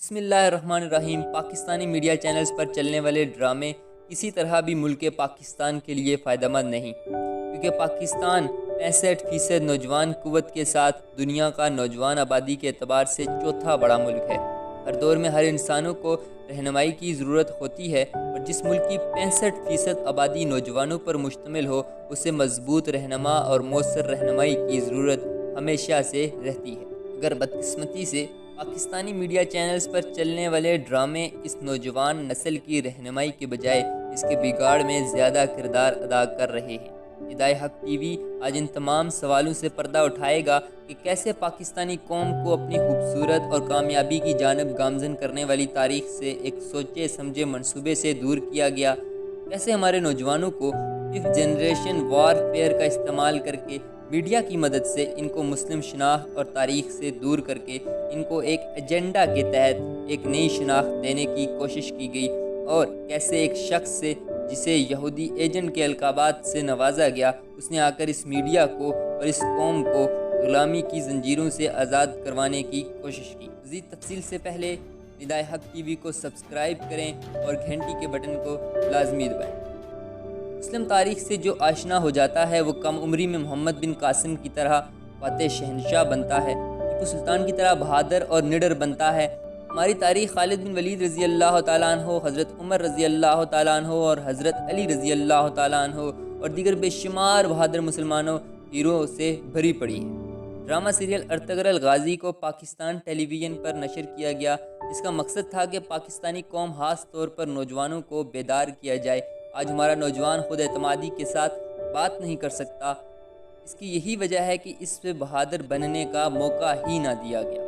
بسم اللہ الرحمن الرحیم۔ پاکستانی میڈیا چینلز پر چلنے والے ڈرامے کسی طرح بھی ملک پاکستان کے لیے فائدہ مند نہیں، کیونکہ پاکستان 65% نوجوان قوت کے ساتھ دنیا کا نوجوان آبادی کے اعتبار سے چوتھا بڑا ملک ہے۔ ہر دور میں ہر انسانوں کو رہنمائی کی ضرورت ہوتی ہے، اور جس ملک کی 65% آبادی نوجوانوں پر مشتمل ہو، اسے مضبوط رہنما اور مؤثر رہنمائی کی ضرورت ہمیشہ سے رہتی ہے۔ اگر بدقسمتی سے پاکستانی میڈیا چینلز پر چلنے والے ڈرامے اس نوجوان نسل کی رہنمائی کے بجائے اس کے بگاڑ میں زیادہ کردار ادا کر رہے ہیں۔ ہدایت حق ٹی وی آج ان تمام سوالوں سے پردہ اٹھائے گا کہ کیسے پاکستانی قوم کو اپنی خوبصورت اور کامیابی کی جانب گامزن کرنے والی تاریخ سے ایک سوچے سمجھے منصوبے سے دور کیا گیا، کیسے ہمارے نوجوانوں کو ففتھ جنریشن وار فیئر کا استعمال کر کے میڈیا کی مدد سے ان کو مسلم شناخت اور تاریخ سے دور کر کے ان کو ایک ایجنڈا کے تحت ایک نئی شناخت دینے کی کوشش کی گئی، اور کیسے ایک شخص سے جسے یہودی ایجنٹ کے القابات سے نوازا گیا، اس نے آ کر اس میڈیا کو اور اس قوم کو غلامی کی زنجیروں سے آزاد کروانے کی کوشش کی۔ مزید تفصیل سے پہلے ہدایت حق ٹی وی کو سبسکرائب کریں اور گھنٹی کے بٹن کو لازمی دبائیں۔ مسلم تاریخ سے جو آشنا ہو جاتا ہے وہ کم عمری میں محمد بن قاسم کی طرح فاتح شہنشاہ بنتا ہے، ٹیپو سلطان کی طرح بہادر اور نڈر بنتا ہے۔ ہماری تاریخ خالد بن ولید رضی اللہ تعالیٰ عنہ، حضرت عمر رضی اللہ تعالیٰ عنہ اور حضرت علی رضی اللہ تعالیٰ عنہ اور دیگر بے شمار بہادر مسلمانوں ہیرو سے بھری پڑی ہے۔ ڈرامہ سیریل ارطغرل غازی کو پاکستان ٹیلی ویژن پر نشر کیا گیا، جس کا مقصد تھا کہ پاکستانی قوم خاص طور پر نوجوانوں کو بیدار کیا جائے۔ آج ہمارا نوجوان خود اعتمادی کے ساتھ بات نہیں کر سکتا، اس کی یہی وجہ ہے کہ اس سے بہادر بننے کا موقع ہی نہ دیا گیا۔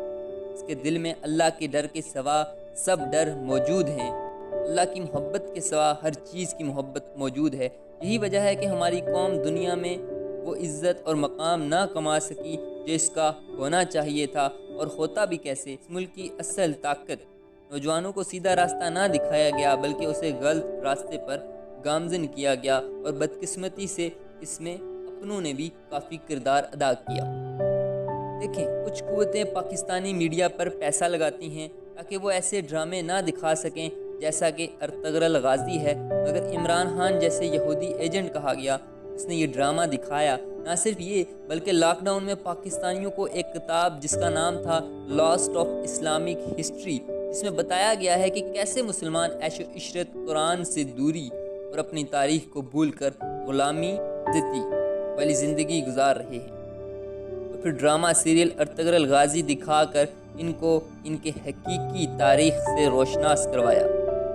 اس کے دل میں اللہ کے ڈر کے سوا سب ڈر موجود ہیں، اللہ کی محبت کے سوا ہر چیز کی محبت موجود ہے۔ یہی وجہ ہے کہ ہماری قوم دنیا میں وہ عزت اور مقام نہ کما سکی جو اس کا ہونا چاہیے تھا، اور ہوتا بھی کیسے۔ اس ملک کی اصل طاقت نوجوانوں کو سیدھا راستہ نہ دکھایا گیا، بلکہ اسے غلط راستے پر گامزن کیا گیا، اور بدقسمتی سے اس میں اپنوں نے بھی کافی کردار ادا کیا۔ دیکھیں، کچھ قوتیں پاکستانی میڈیا پر پیسہ لگاتی ہیں تاکہ وہ ایسے ڈرامے نہ دکھا سکیں جیسا کہ ارطغرل غازی ہے، مگر عمران خان جیسے یہودی ایجنٹ کہا گیا، اس نے یہ ڈرامہ دکھایا۔ نہ صرف یہ بلکہ لاک ڈاؤن میں پاکستانیوں کو ایک کتاب جس کا نام تھا لاسٹ آف اسلامک ہسٹری، جس میں بتایا گیا ہے کہ کیسے مسلمان عیش و عشرت، قرآن سے دوری اور اپنی تاریخ کو بھول کر غلامی والی زندگی گزار رہے ہیں، اور پھر ڈرامہ سیریل ارطغرل غازی دکھا کر ان کو ان کے حقیقی تاریخ سے روشناس کروایا۔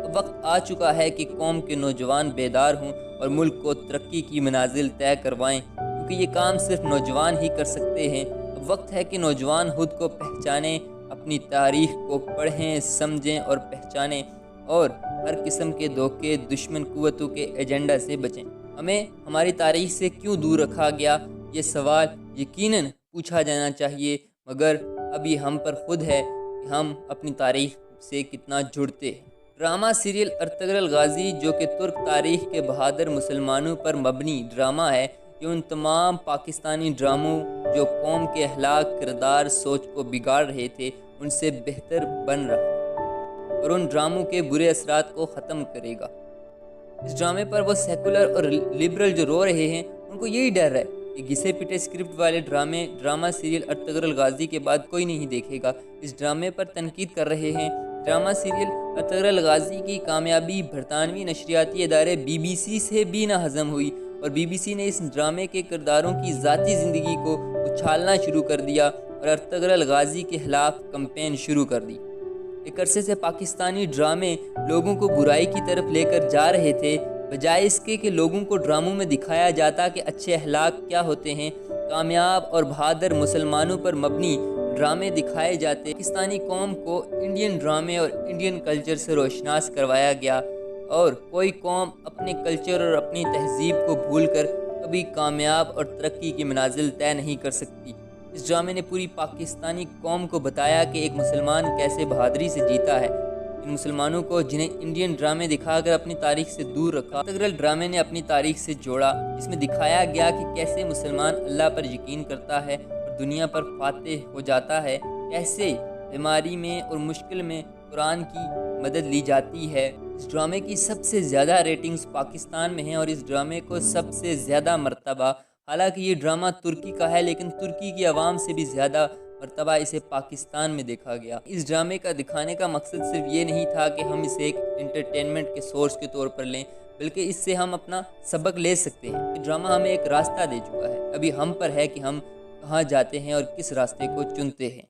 اب وقت آ چکا ہے کہ قوم کے نوجوان بیدار ہوں اور ملک کو ترقی کی منازل طے کروائیں، کیونکہ یہ کام صرف نوجوان ہی کر سکتے ہیں۔ اب وقت ہے کہ نوجوان خود کو پہچانیں، اپنی تاریخ کو پڑھیں، سمجھیں اور پہچانیں، اور ہر قسم کے دھوکے، دشمن قوتوں کے ایجنڈا سے بچیں۔ ہمیں ہماری تاریخ سے کیوں دور رکھا گیا، یہ سوال یقیناً پوچھا جانا چاہیے، مگر ابھی ہم پر خود ہے کہ ہم اپنی تاریخ سے کتنا جڑتے ہیں۔ ڈرامہ سیریل ارطغرل غازی، جو کہ ترک تاریخ کے بہادر مسلمانوں پر مبنی ڈرامہ ہے، یہ ان تمام پاکستانی ڈراموں جو قوم کے اخلاق، کردار، سوچ کو بگاڑ رہے تھے، ان سے بہتر بن رہا ہے اور ان ڈراموں کے برے اثرات کو ختم کرے گا۔ اس ڈرامے پر وہ سیکولر اور لبرل جو رو رہے ہیں، ان کو یہی ڈر ہے کہ گھسے پٹے اسکرپٹ والے ڈرامہ سیریل ارطغرل غازی کے بعد کوئی نہیں دیکھے گا۔ اس ڈرامے پر تنقید کر رہے ہیں۔ ڈرامہ سیریل ارطغرل غازی کی کامیابی برطانوی نشریاتی ادارے BBC سے بھی نہ ہضم ہوئی، اور BBC نے اس ڈرامے کے کرداروں کی ذاتی زندگی کو اچھالنا شروع کر دیا اور ارطغرل غازی کے خلاف کمپین شروع کر دی۔ ایک عرصے سے پاکستانی ڈرامے لوگوں کو برائی کی طرف لے کر جا رہے تھے، بجائے اس کے کہ لوگوں کو ڈراموں میں دکھایا جاتا کہ اچھے اخلاق کیا ہوتے ہیں۔ کامیاب اور بہادر مسلمانوں پر مبنی ڈرامے دکھائے جاتے۔ پاکستانی قوم کو انڈین ڈرامے اور انڈین کلچر سے روشناس کروایا گیا، اور کوئی قوم اپنے کلچر اور اپنی تہذیب کو بھول کر کبھی کامیاب اور ترقی کی منازل طے نہیں کر سکتی۔ اس ڈرامے نے پوری پاکستانی قوم کو بتایا کہ ایک مسلمان کیسے بہادری سے جیتا ہے۔ ان مسلمانوں کو جنہیں انڈین ڈرامے دکھا کر اپنی تاریخ سے دور رکھا، ارطغرل ڈرامے نے اپنی تاریخ سے جوڑا، جس میں دکھایا گیا کہ کیسے مسلمان اللہ پر یقین کرتا ہے اور دنیا پر فاتح ہو جاتا ہے، کیسے بیماری میں اور مشکل میں قرآن کی مدد لی جاتی ہے۔ اس ڈرامے کی سب سے زیادہ ریٹنگز پاکستان میں ہیں اور اس ڈرامے کو سب سے زیادہ مرتبہ، حالانکہ یہ ڈرامہ ترکی کا ہے لیکن ترکی کی عوام سے بھی زیادہ مرتبہ اسے پاکستان میں دیکھا گیا۔ اس ڈرامے کا دکھانے کا مقصد صرف یہ نہیں تھا کہ ہم اسے ایک انٹرٹینمنٹ کے سورس کے طور پر لیں، بلکہ اس سے ہم اپنا سبق لے سکتے ہیں۔ یہ ڈرامہ ہمیں ایک راستہ دے چکا ہے، ابھی ہم پر ہے کہ ہم کہاں جاتے ہیں اور کس راستے کو چنتے ہیں۔